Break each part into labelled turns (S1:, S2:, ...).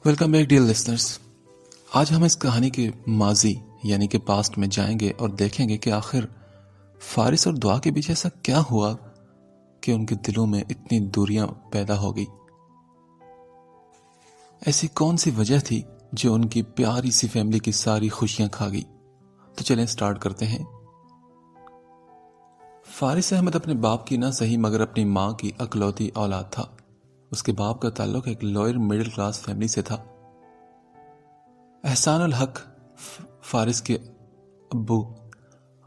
S1: Welcome back dear listeners. آج ہم اس کہانی کے ماضی یعنی کہ پاسٹ میں جائیں گے اور دیکھیں گے کہ آخر فارس اور دعا کے بیچ ایسا کیا ہوا کہ ان کے دلوں میں اتنی دوریاں پیدا ہو گئی. ایسی کون سی وجہ تھی جو ان کی پیاری سی فیملی کی ساری خوشیاں کھا گئی. تو چلیں سٹارٹ کرتے ہیں. فارس احمد اپنے باپ کی نہ صحیح مگر اپنی ماں کی اکلوتی اولاد تھا. اس کے باپ کا تعلق ایک لوئر مڈل کلاس فیملی سے تھا. احسان الحق فارس کے ابو،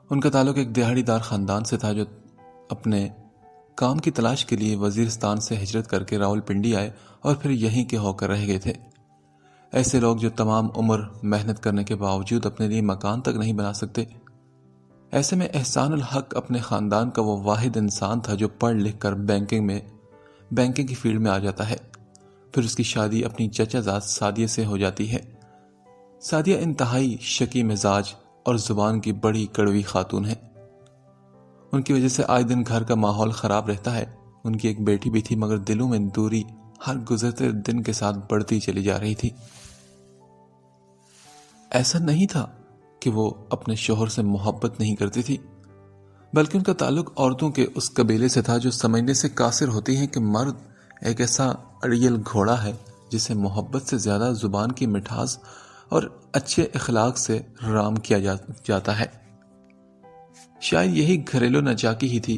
S1: ان کا تعلق ایک دہاڑی دار خاندان سے تھا جو اپنے کام کی تلاش کے لیے وزیرستان سے ہجرت کر کے راولپنڈی آئے اور پھر یہیں کے ہو کر رہ گئے تھے. ایسے لوگ جو تمام عمر محنت کرنے کے باوجود اپنے لیے مکان تک نہیں بنا سکتے. ایسے میں احسان الحق اپنے خاندان کا وہ واحد انسان تھا جو پڑھ لکھ کر بینکنگ کی فیلڈ میں آ جاتا ہے. پھر اس کی شادی اپنی چچا زاد سعدیہ سے ہو جاتی ہے. سعدیہ انتہائی شکی مزاج اور زبان کی بڑی کڑوی خاتون ہے. ان کی وجہ سے آئے دن گھر کا ماحول خراب رہتا ہے. ان کی ایک بیٹی بھی تھی مگر دلوں میں دوری ہر گزرتے دن کے ساتھ بڑھتی چلی جا رہی تھی. ایسا نہیں تھا کہ وہ اپنے شوہر سے محبت نہیں کرتی تھی، بلکہ ان کا تعلق عورتوں کے اس قبیلے سے تھا جو سمجھنے سے قاصر ہوتی ہیں کہ مرد ایک ایسا اڑیل گھوڑا ہے جسے محبت سے زیادہ زبان کی مٹھاس اور اچھے اخلاق سے رام کیا جاتا ہے. شاید یہی گھریلو نچاکی ہی تھی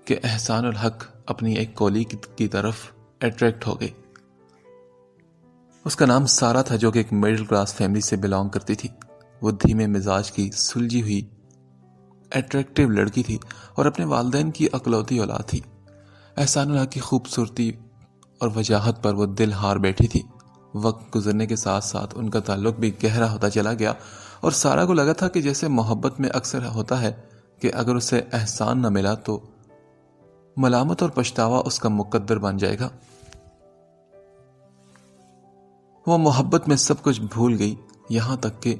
S1: کہ احسان الحق اپنی ایک کولی کی طرف اٹریکٹ ہو گئی. اس کا نام سارا تھا جو کہ ایک مڈل کلاس فیملی سے بلانگ کرتی تھی. وہ دھیمے مزاج کی سلجھی ہوئی اٹریکٹیو لڑکی تھی اور اپنے والدین کی اکلوتی اولاد تھی. احسان الحق کی خوبصورتی اور وجاہت پر وہ دل ہار بیٹھی تھی. وقت گزرنے کے ساتھ ساتھ ان کا تعلق بھی گہرا ہوتا چلا گیا اور سارا کو لگا تھا کہ جیسے محبت میں اکثر ہوتا ہے کہ اگر اسے احسان نہ ملا تو ملامت اور پچھتاوا اس کا مقدر بن جائے گا. وہ محبت میں سب کچھ بھول گئی، یہاں تک کہ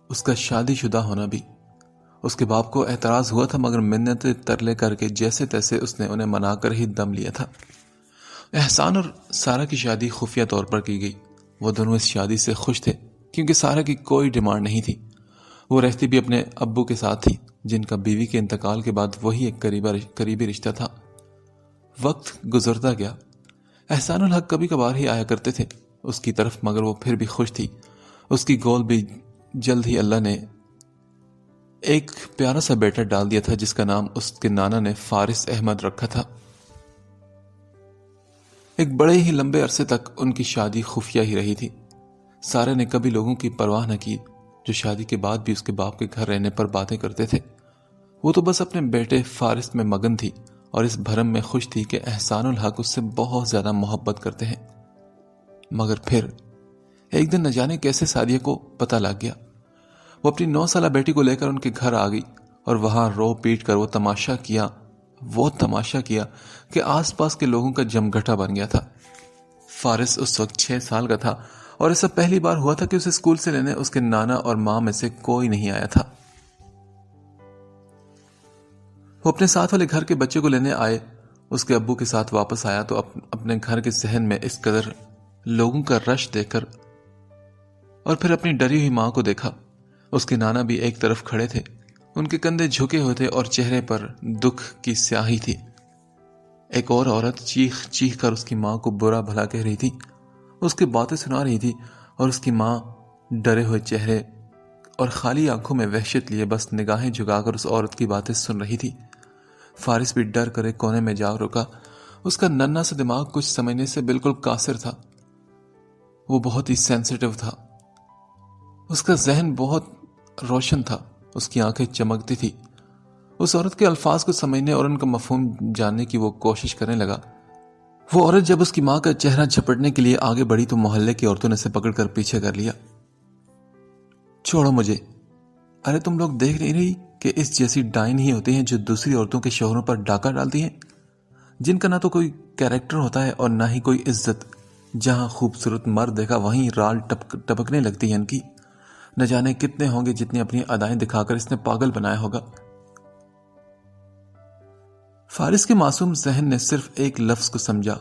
S1: اس کا شادی شدہ ہونا بھی. اس کے باپ کو اعتراض ہوا تھا مگر منتیں ترلے کر کے جیسے تیسے اس نے انہیں منا کر ہی دم لیا تھا. احسان اور سارا کی شادی خفیہ طور پر کی گئی. وہ دونوں اس شادی سے خوش تھے کیونکہ سارا کی کوئی ڈیمانڈ نہیں تھی. وہ رہتی بھی اپنے ابو کے ساتھ تھی جن کا بیوی کے انتقال کے بعد وہی ایک قریبی رشتہ تھا. وقت گزرتا گیا. احسان الحق کبھی کبھار ہی آیا کرتے تھے اس کی طرف مگر وہ پھر بھی خوش تھی. اس کی گول بھی جلد ہی اللہ نے ایک پیارا سا بیٹا ڈال دیا تھا جس کا نام اس کے نانا نے فارس احمد رکھا تھا. ایک بڑے ہی لمبے عرصے تک ان کی شادی خفیہ ہی رہی تھی. سارے نے کبھی لوگوں کی پرواہ نہ کی جو شادی کے بعد بھی اس کے باپ کے گھر رہنے پر باتیں کرتے تھے. وہ تو بس اپنے بیٹے فارس میں مگن تھی اور اس بھرم میں خوش تھی کہ احسان الحق اس سے بہت زیادہ محبت کرتے ہیں. مگر پھر ایک دن نہ جانے کیسے سعدیہ کو پتہ لگ گیا. وہ اپنی 9 سالہ بیٹی کو لے کر ان کے گھر آ گئی اور وہاں رو پیٹ کر وہ تماشا کیا کہ آس پاس کے لوگوں کا جمگھٹا بن گیا تھا. فارس اس وقت 6 سال کا تھا اور ایسا پہلی بار ہوا تھا کہ اسے اسکول سے لینے اس کے نانا اور ماں میں سے کوئی نہیں آیا تھا. وہ اپنے ساتھ والے گھر کے بچے کو لینے آئے. اس کے ابو کے ساتھ واپس آیا تو اپنے گھر کے صحن میں اس قدر لوگوں کا رش دیکھ کر اور پھر اپنی ڈری ہوئی ماں کو دیکھا. اس کے نانا بھی ایک طرف کھڑے تھے. ان کے کندھے جھکے ہوئے تھے اور چہرے پر دکھ کی سیاہی تھی. ایک اور عورت چیخ چیخ کر اس کی ماں کو برا بھلا کہہ رہی تھی. اس کی باتیں سنا رہی تھی اور اس کی ماں ڈرے ہوئے چہرے اور خالی آنکھوں میں وحشت لیے بس نگاہیں جھکا کر اس عورت کی باتیں سن رہی تھی. فارس بھی ڈر کر ایک کونے میں جا رکا. اس کا ننھا سا دماغ کچھ سمجھنے سے بالکل قاصر تھا. وہ بہت ہی سینسیٹیو تھا. اس کا ذہن بہت روشن تھا. اس کی آنکھیں چمکتی تھی. اس عورت کے الفاظ کو سمجھنے اور ان کا مفہوم جاننے کی وہ کوشش کرنے لگا. وہ عورت جب اس کی ماں کا چہرہ جھپٹنے کے لیے آگے بڑھی تو محلے کی عورتوں نے اسے پکڑ کر پیچھے کر لیا. چھوڑو مجھے. ارے تم لوگ دیکھ نہیں رہی کہ اس جیسی ڈائن ہی ہوتی ہیں جو دوسری عورتوں کے شوہروں پر ڈاکہ ڈالتی ہیں، جن کا نہ تو کوئی کیریکٹر ہوتا ہے اور نہ ہی کوئی عزت. جہاں خوبصورت مرد دیکھا وہیں رال ٹپکنے لگتی ہیں ان کی. نہ جانے کتنے ہوں گے جتنی اپنی ادائیں دکھا کر اس نے پاگل بنایا ہوگا. فارس کے معصوم ذہن نے صرف ایک لفظ کو سمجھا،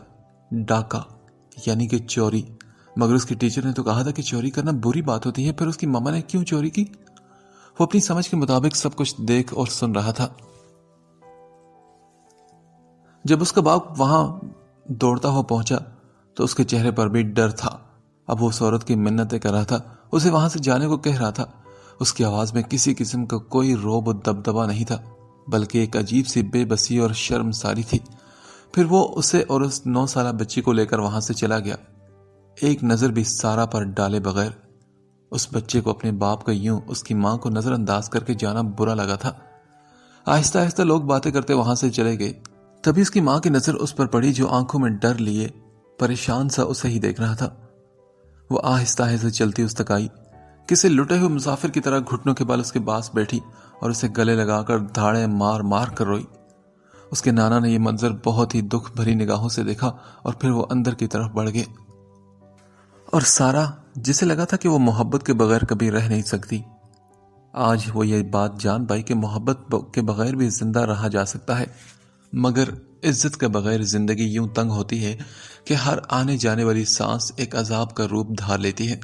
S1: ڈاکہ یعنی کہ چوری. مگر اس کی ٹیچر نے تو کہا تھا کہ چوری کرنا بری بات ہوتی ہے، پھر اس کی ماما نے کیوں چوری کی؟ وہ اپنی سمجھ کے مطابق سب کچھ دیکھ اور سن رہا تھا۔ جب اس کا باپ وہاں دوڑتا ہوا پہنچا تو اس کے چہرے پر بھی ڈر تھا۔ اب وہ اس عورت کی منتیں کر رہا تھا، اسے وہاں سے جانے کو کہہ رہا تھا۔ اس کی آواز میں کسی قسم کا کوئی روب و دبدبا نہیں تھا، بلکہ ایک عجیب سی بے بسی اور شرم ساری تھی۔ پھر وہ اسے اور اس 9 سالہ بچی کو لے کر وہاں سے چلا گیا، ایک نظر بھی سارا پر ڈالے بغیر۔ اس بچے کو اپنے باپ کا یوں اس کی ماں کو نظر انداز کر کے جانا برا لگا تھا۔ آہستہ آہستہ لوگ باتیں کرتے وہاں سے چلے گئے۔ تبھی اس کی ماں کی نظر اس پر پڑی، جو آنکھوں میں ڈر لیے پریشان سا اسے ہی دیکھ رہا تھا۔ وہ آہستہ آہستہ چلتی اس تک آئی، کسی لٹے ہوئے مسافر کی طرح گھٹنوں کے بل اس کے پاس بیٹھی اور اسے گلے لگا کر دھاڑے مار مار کر روئی۔ اس کے نانا نے یہ منظر بہت ہی دکھ بھری نگاہوں سے دیکھا اور پھر وہ اندر کی طرف بڑھ گئے۔ اور سارا، جسے لگا تھا کہ وہ محبت کے بغیر کبھی رہ نہیں سکتی، آج وہ یہ بات جان پائی کہ محبت کے بغیر بھی زندہ رہا جا سکتا ہے، مگر عزت کے بغیر زندگی یوں تنگ ہوتی ہے کہ ہر آنے جانے والی سانس ایک عذاب کا روپ دھار لیتی ہے۔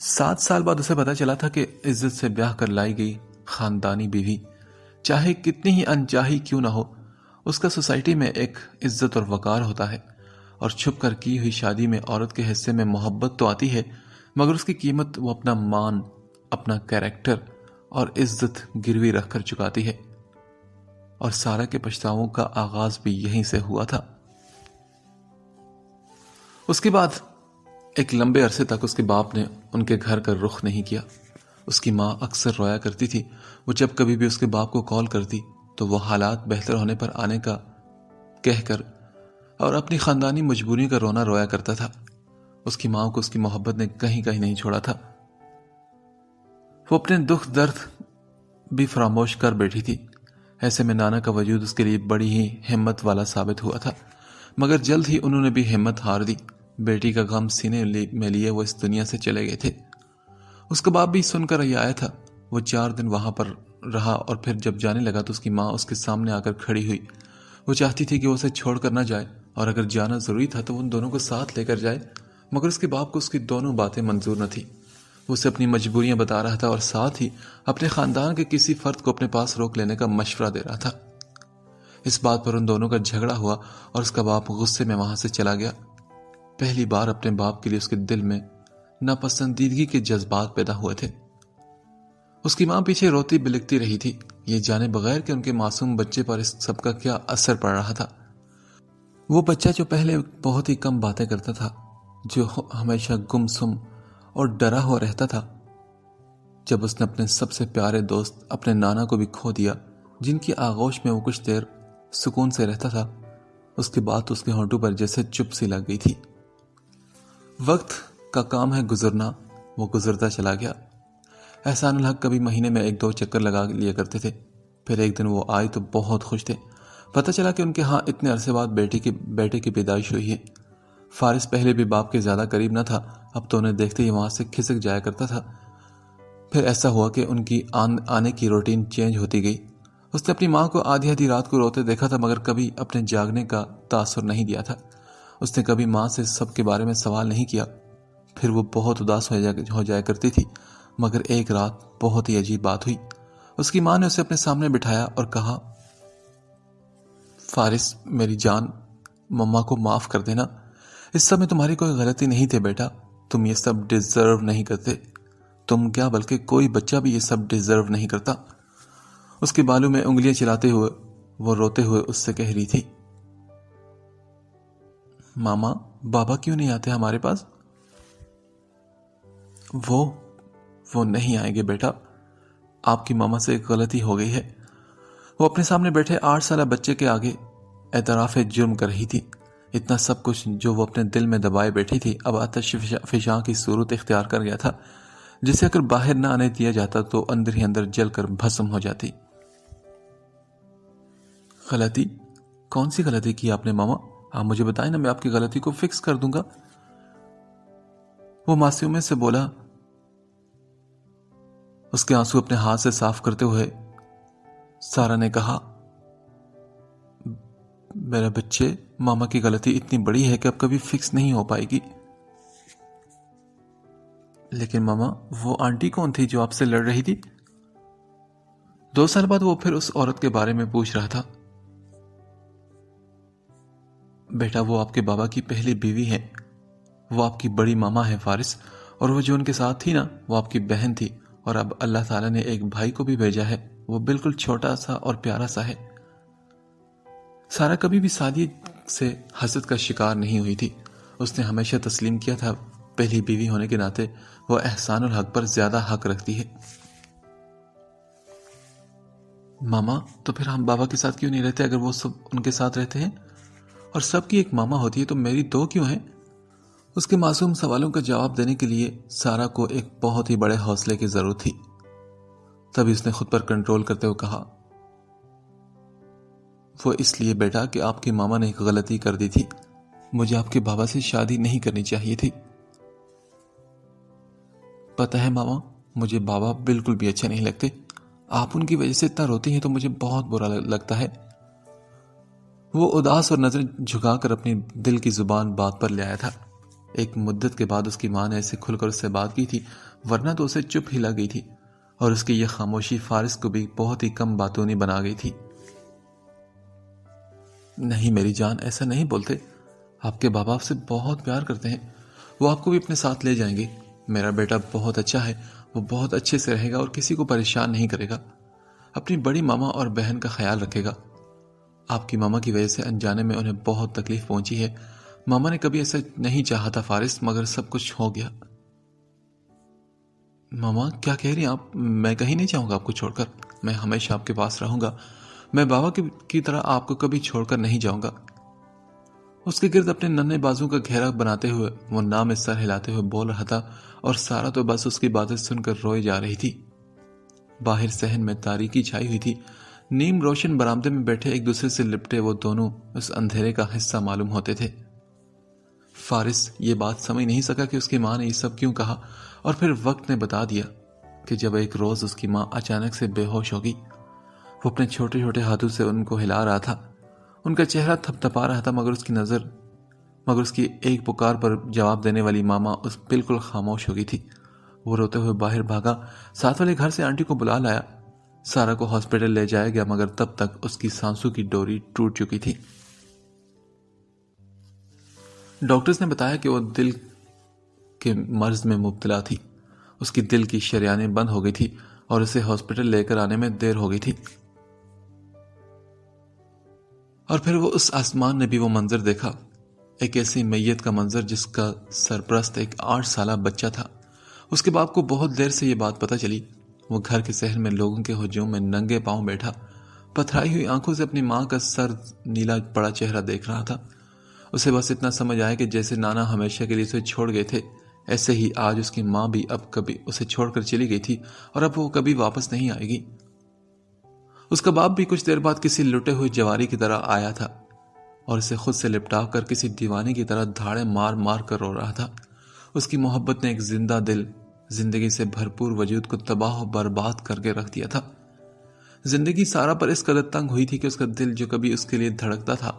S1: 7 سال بعد اسے پتا چلا تھا کہ عزت سے بیاہ کر لائی گئی خاندانی بیوی، چاہے کتنی ہی انچاہی کیوں نہ ہو، اس کا سوسائٹی میں ایک عزت اور وقار ہوتا ہے، اور چھپ کر کی ہوئی شادی میں عورت کے حصے میں محبت تو آتی ہے، مگر اس کی قیمت وہ اپنا مان، اپنا کیریکٹر اور عزت گروی رکھ کر چکاتی ہے۔ اور سارا کے پچھتاووں کا آغاز بھی یہیں سے ہوا تھا۔ اس کے بعد ایک لمبے عرصے تک اس کے باپ نے ان کے گھر کا رخ نہیں کیا۔ اس کی ماں اکثر رویا کرتی تھی۔ وہ جب کبھی بھی اس کے باپ کو کال کرتی تو وہ حالات بہتر ہونے پر آنے کا کہہ کر اور اپنی خاندانی مجبوری کا رونا رویا کرتا تھا۔ اس کی ماں کو اس کی محبت نے کہیں کہیں نہیں چھوڑا تھا۔ وہ اپنے دکھ درد بھی فراموش کر بیٹھی تھی۔ ایسے میں نانا کا وجود اس کے لیے بڑی ہی ہمت والا ثابت ہوا تھا، مگر جلد ہی انہوں نے بھی ہمت ہار دی۔ بیٹی کا غم سینے میں لیے وہ اس دنیا سے چلے گئے تھے۔ اس کا باپ بھی سن کر یہ آیا تھا۔ وہ 4 دن وہاں پر رہا اور پھر جب جانے لگا تو اس کی ماں اس کے سامنے آ کر کھڑی ہوئی۔ وہ چاہتی تھی کہ وہ اسے چھوڑ کر نہ جائے، اور اگر جانا ضروری تھا تو وہ ان دونوں کو ساتھ لے کر جائے، مگر اس کے باپ کو اس کی دونوں باتیں منظور نہ تھی۔ وہ اسے اپنی مجبوریاں بتا رہا تھا اور ساتھ ہی اپنے خاندان کے کسی فرد کو اپنے پاس روک لینے کا مشورہ دے رہا تھا۔ اس بات پر ان دونوں کا جھگڑا ہوا اور اس کا باپ غصے میں وہاں سے چلا گیا۔ پہلی بار اپنے باپ کے لیے اس کے دل میں ناپسندیدگی کے جذبات پیدا ہوئے تھے۔ اس کی ماں پیچھے روتی بلکتی رہی تھی، یہ جانے بغیر کہ ان کے معصوم بچے پر اس سب کا کیا اثر پڑ رہا تھا۔ وہ بچہ جو پہلے بہت ہی کم باتیں کرتا تھا، جو ہمیشہ گم سم اور ڈرا ہوا رہتا تھا، جب اس نے اپنے سب سے پیارے دوست اپنے نانا کو بھی کھو دیا، جن کی آغوش میں وہ کچھ دیر سکون سے رہتا تھا، اس کے بعد اس کے ہونٹوں پر جیسے چپ سی لگ گئی تھی۔ وقت کا کام ہے گزرنا، وہ گزرتا چلا گیا۔ احسان الحق کبھی مہینے میں 1-2 چکر لگا لیا کرتے تھے۔ پھر ایک دن وہ آئے تو بہت خوش تھے۔ پتہ چلا کہ ان کے ہاں اتنے عرصے بعد بیٹے کی پیدائش ہوئی ہے۔ فارس پہلے بھی باپ کے زیادہ قریب نہ تھا، اب تو انہیں دیکھتے ہی وہاں سے کھسک جایا کرتا تھا۔ پھر ایسا ہوا کہ ان کی آنے کی روٹین چینج ہوتی گئی۔ اس نے اپنی ماں کو آدھی رات کو روتے دیکھا تھا، مگر کبھی اپنے جاگنے کا تاثر نہیں دیا تھا۔ اس نے کبھی ماں سے سب کے بارے میں سوال نہیں کیا۔ پھر وہ بہت اداس ہو جایا کرتی تھی، مگر ایک رات بہت ہی عجیب بات ہوئی۔ اس کی ماں نے اسے اپنے سامنے بٹھایا اور کہا، فارس میری جان، مما کو معاف کر دینا، اس سب میں تمہاری کوئی غلطی نہیں تھی بیٹا، تم یہ سب ڈیزرو نہیں کرتے، تم کیا بلکہ کوئی بچہ بھی یہ سب ڈیزرو نہیں کرتا۔ اس کے بالوں میں انگلیاں چلاتے ہوئے وہ روتے ہوئے اس سے کہہ رہی تھی، ماما بابا کیوں نہیں آتے ہمارے پاس؟ وہ نہیں آئیں گے بیٹا، آپ کی ماما سے ایک غلطی ہو گئی ہے۔ وہ اپنے سامنے بیٹھے 8 سالہ بچے کے آگے اعتراف جرم کر رہی تھی۔ اتنا سب کچھ جو وہ اپنے دل میں دبائے بیٹھی تھی اب آتش فشاں کی صورت اختیار کر گیا تھا، جسے اگر باہر نہ آنے دیا جاتا تو اندر ہی اندر جل کر بھسم ہو جاتی۔ غلطی؟ کون سی غلطی کی آپ نے ماما؟ آپ مجھے بتائیں نا، میں آپ کی غلطی کو فکس کر دوں گا۔ وہ معصومیت سے بولا۔ اس کے آنسو اپنے ہاتھ سے صاف کرتے ہوئے سارا نے کہا، میرے بچے، ماما کی غلطی اتنی بڑی ہے کہ اب کبھی فکس نہیں ہو پائے گی۔ لیکن ماما وہ آنٹی کون تھی جو آپ سے لڑ رہی تھی؟ 2 سال بعد وہ پھر اس عورت کے بارے میں پوچھ رہا تھا۔ بیٹا وہ آپ کے بابا کی پہلی بیوی ہے، وہ آپ کی بڑی ماما ہے فارس، اور وہ جو ان کے ساتھ تھی نا وہ آپ کی بہن تھی، اور اب اللہ تعالیٰ نے ایک بھائی کو بھی بھیجا ہے، وہ بالکل چھوٹا سا اور پیارا سا ہے۔ سارا کبھی بھی سعدیہ سے حسد کا شکار نہیں ہوئی تھی، اس نے ہمیشہ تسلیم کیا تھا پہلی بیوی ہونے کے ناطے وہ احسان الحق پر زیادہ حق رکھتی ہے۔ ماما تو پھر ہم بابا کے ساتھ کیوں نہیں رہتے اگر وہ سب ان کے ساتھ رہتے ہیں؟ اور سب کی ایک ماما ہوتی ہے تو میری 2 کیوں ہیں؟ اس کے معصوم سوالوں کا جواب دینے کے لیے سارا کو ایک بہت ہی بڑے حوصلے کی ضرورت تھی۔ تبھی اس نے خود پر کنٹرول کرتے ہوئے کہا، وہ اس لیے بیٹا کہ آپ کی ماما نے ایک غلطی کر دی تھی، مجھے آپ کے بابا سے شادی نہیں کرنی چاہیے تھی۔ پتہ ہے ماما مجھے بابا بالکل بھی اچھے نہیں لگتے، آپ ان کی وجہ سے اتنا روتی ہیں تو مجھے بہت برا لگتا ہے۔ وہ اداس اور نظر جھکا کر اپنی دل کی زبان بات پر لے آیا تھا۔ ایک مدت کے بعد اس کی ماں نے ایسے کھل کر اس سے بات کی تھی، ورنہ تو اسے چپ ہی لگ گئی تھی، اور اس کی یہ خاموشی فارس کو بھی بہت ہی کم باتونی بنا گئی تھی۔ نہیں میری جان، ایسا نہیں بولتے، آپ کے بابا آپ سے بہت پیار کرتے ہیں، وہ آپ کو بھی اپنے ساتھ لے جائیں گے۔ میرا بیٹا بہت اچھا ہے، وہ بہت اچھے سے رہے گا اور کسی کو پریشان نہیں کرے گا، اپنی بڑی ماما اور بہن کا خیال رکھے گا۔ آپ کی ماما کی وجہ سے انجانے میں انہیں بہت تکلیف پہنچی ہے، ماما نے کبھی ایسا نہیں چاہا تھا فارس، مگر سب کچھ ہو گیا۔ ماما کیا کہہ رہی ہیں آپ؟ میں کہیں نہیں جاؤں گا آپ کو چھوڑ کر، میں ہمیشہ آپ کے پاس رہوں گا، میں بابا کی طرح آپ کو کبھی چھوڑ کر نہیں جاؤں گا۔ اس کے گرد اپنے ننھے بازو کا گھیرا بناتے ہوئے وہ نہ میں سر ہلاتے ہوئے بول رہا تھا، اور سارا تو بس اس کی باتیں سن کر روئے جا رہی تھی۔ باہر صحن میں تاریکی چھائی ہوئی تھی، نیم روشن برآمدے میں بیٹھے ایک دوسرے سے لپٹے وہ دونوں اس اندھیرے کا حصہ معلوم ہوتے تھے۔ فارس یہ بات سمجھ نہیں سکا کہ اس کی ماں نے یہ سب کیوں کہا، اور پھر وقت نے بتا دیا کہ جب ایک روز اس کی ماں اچانک سے بے ہوش ہوگی، وہ اپنے چھوٹے چھوٹے ہاتھوں سے ان کو ہلا رہا تھا، ان کا چہرہ تھپ تھپا رہا تھا، مگر اس کی ایک پکار پر جواب دینے والی ماما اس بالکل خاموش ہو گئی تھی۔ وہ روتے ہوئے باہر بھاگا، ساتھ والے گھر سے آنٹی کو بلا لایا، سارا کو ہاسپٹل لے جایا گیا، مگر تب تک اس کی سانسوں کی ڈوری ٹوٹ چکی تھی۔ ڈاکٹرز نے بتایا کہ وہ دل کے مرض میں مبتلا تھی، اس کی دل کی شریانیں بند ہو گئی تھی اور اسے ہاسپٹل لے کر آنے میں دیر ہو گئی تھی۔ اور پھر وہ اس آسمان نے بھی وہ منظر دیکھا، ایک ایسی میت کا منظر جس کا سرپرست ایک 8 سالہ بچہ تھا۔ اس کے باپ کو بہت دیر سے یہ بات پتہ چلی، وہ گھر کے صحن میں لوگوں کے ہجوم میں ننگے پاؤں بیٹھا، پتھرائی ہوئی آنکھوں سے اپنی ماں کا سرد نیلا پڑا چہرہ دیکھ رہا تھا۔ اسے بس اتنا سمجھ آیا کہ جیسے نانا ہمیشہ کے لیے اسے چھوڑ گئے تھے، ایسے ہی آج اس کی ماں بھی اب کبھی اسے چھوڑ کر چلی گئی تھی، اور اب وہ کبھی واپس نہیں آئے گی۔ اس کا باپ بھی کچھ دیر بعد کسی لٹے ہوئے جواری کی طرح آیا تھا، اور اسے خود سے لپٹا کر کسی دیوانے کی طرح دھاڑے مار مار کر رو رہا تھا۔ اس کی محبت نے ایک زندہ دل، زندگی سے بھرپور وجود کو تباہ و برباد کر کے رکھ دیا تھا۔ زندگی سارا پر اس قدر تنگ ہوئی تھی کہ اس کا دل جو کبھی اس کے لیے دھڑکتا تھا،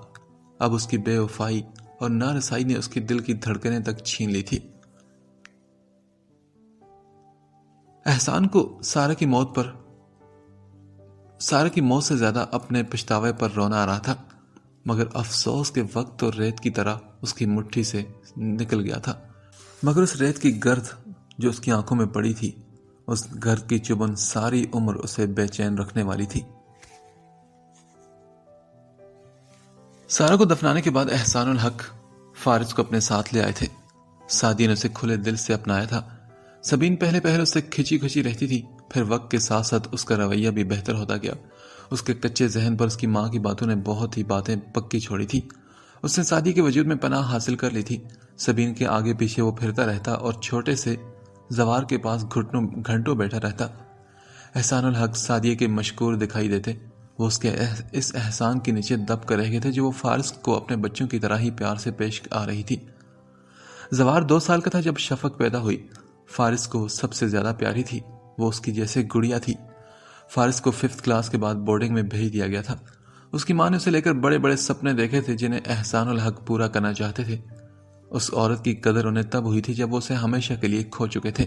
S1: اب اس کی بے وفائی اور نارسائی نے اس کی دل کی دھڑکنیں تک چھین لی تھی۔ احسان کو سارا کی موت سے زیادہ اپنے پچھتاوے پر رونا آ رہا تھا، مگر افسوس کے وقت تو ریت کی طرح اس کی مٹھی سے نکل گیا تھا، مگر اس ریت کی گرد جو اس کی آنکھوں میں پڑی تھی، اس گرد کی چبن ساری عمر اسے بے چین رکھنے والی تھی۔ سارا کو دفنانے کے بعد احسان الحق فارس کو اپنے ساتھ لے آئے تھے۔ سعدیہ نے اسے کھلے دل سے اپنایا تھا۔ سبین پہلے اس سے کھچی کھچی رہتی تھی، پھر وقت کے ساتھ ساتھ اس کا رویہ بھی بہتر ہوتا گیا۔ اس کے کچے ذہن پر اس کی ماں کی باتوں نے بہت ہی باتیں پکی چھوڑی تھی۔ اس نے سعدیہ کے وجود میں پناہ حاصل کر لی تھی۔ سبین کے آگے پیچھے وہ پھرتا رہتا اور چھوٹے سے زوار کے پاس گھنٹوں بیٹھا رہتا۔ احسان الحق سعدیہ کے مشکور دکھائی دیتے، وہ اس کے اس احسان کے نیچے دب کر رہ گئے تھے جو وہ فارس کو اپنے بچوں کی طرح ہی پیار سے پیش آ رہی تھی۔ زوار 2 سال کا تھا جب شفق پیدا ہوئی، فارس کو سب سے زیادہ پیاری تھی، وہ اس کی جیسے گڑیا تھی۔ فارس کو 5th کلاس کے بعد بورڈنگ میں بھیج دیا گیا تھا۔ اس کی ماں نے اسے لے کر بڑے بڑے سپنے دیکھے تھے جنہیں احسان الحق پورا کرنا چاہتے تھے۔ اس عورت کی قدر انہیں تب ہوئی تھی جب وہ اسے ہمیشہ کے لیے کھو چکے تھے۔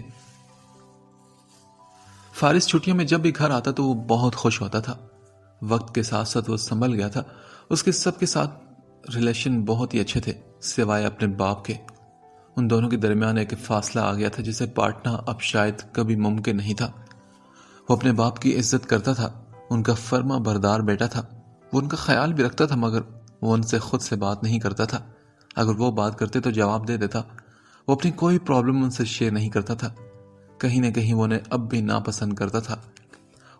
S1: فارس چھٹیوں میں جب بھی گھر آتا تو وہ بہت خوش ہوتا تھا۔ وقت کے ساتھ ساتھ وہ سنبھل گیا تھا۔ اس کے سب کے ساتھ ریلیشن بہت ہی اچھے تھے سوائے اپنے باپ کے۔ ان دونوں کے درمیان ایک فاصلہ آ گیا تھا جسے پاٹنا اب شاید کبھی ممکن نہیں تھا۔ وہ اپنے باپ کی عزت کرتا تھا، ان کا فرما بردار بیٹا تھا۔ وہ ان کا خیال بھی رکھتا تھا، مگر وہ ان سے خود سے بات نہیں کرتا تھا۔ اگر وہ بات کرتے تو جواب دے دیتا۔ وہ اپنی کوئی پرابلم ان سے شیئر نہیں کرتا تھا۔ کہیں نہ کہیں وہ انہیں اب بھی ناپسند کرتا تھا۔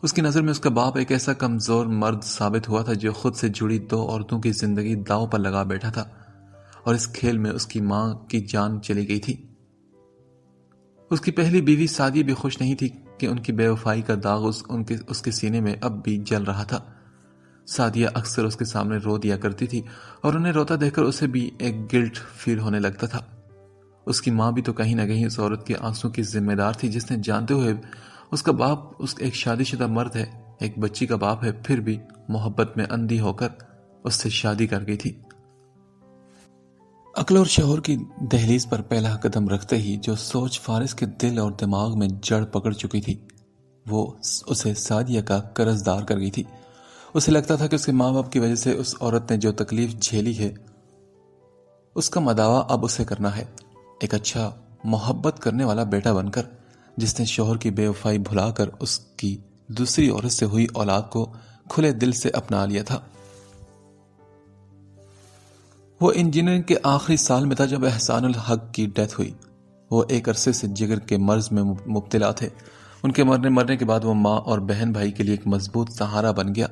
S1: اس کی نظر میں اس کا باپ ایک ایسا کمزور مرد ثابت ہوا تھا جو خود سے جڑی 2 عورتوں کی زندگی داؤ پر لگا بیٹھا تھا، اور اس کھیل میں اس کی ماں کی جان چلی گئی تھی۔ اس کی پہلی بیوی سعدیہ بھی خوش نہیں تھی کہ ان کی بے وفائی کا داغ اس کے سینے میں اب بھی جل رہا تھا۔ سعدیہ اکثر اس کے سامنے رو دیا کرتی تھی، اور انہیں روتا دیکھ کر اسے بھی ایک گلٹ فیل ہونے لگتا تھا۔ اس کی ماں بھی تو کہیں نہ کہیں اس عورت کے آنسوں کی ذمہ دار تھی، جس نے جانتے ہوئے اس کا باپ ایک شادی شدہ مرد ہے، ایک بچی کا باپ ہے، پھر بھی محبت میں اندھی ہو کر اس سے شادی کر گئی تھی۔ عقل اور شعور کی دہلیز پر پہلا قدم رکھتے ہی جو سوچ فارس کے دل اور دماغ میں جڑ پکڑ چکی تھی، وہ اسے سعدیہ کا قرضدار کر گئی تھی۔ اسے لگتا تھا کہ اس کے ماں باپ کی وجہ سے اس عورت نے جو تکلیف جھیلی ہے، اس کا مداوع اب اسے کرنا ہے، ایک اچھا محبت کرنے والا بیٹا بن کر، جس نے شوہر کی بے وفائی بھلا کر اس کی دوسری عورت سے ہوئی اولاد کو کھلے دل سے اپنا لیا تھا۔ وہ انجینئرنگ کے آخری سال میں تھا جب احسان الحق کی ڈیتھ ہوئی۔ وہ ایک عرصے سے جگر کے مرض میں مبتلا تھے۔ ان کے مرنے کے بعد وہ ماں اور بہن بھائی کے لیے ایک مضبوط سہارا بن گیا۔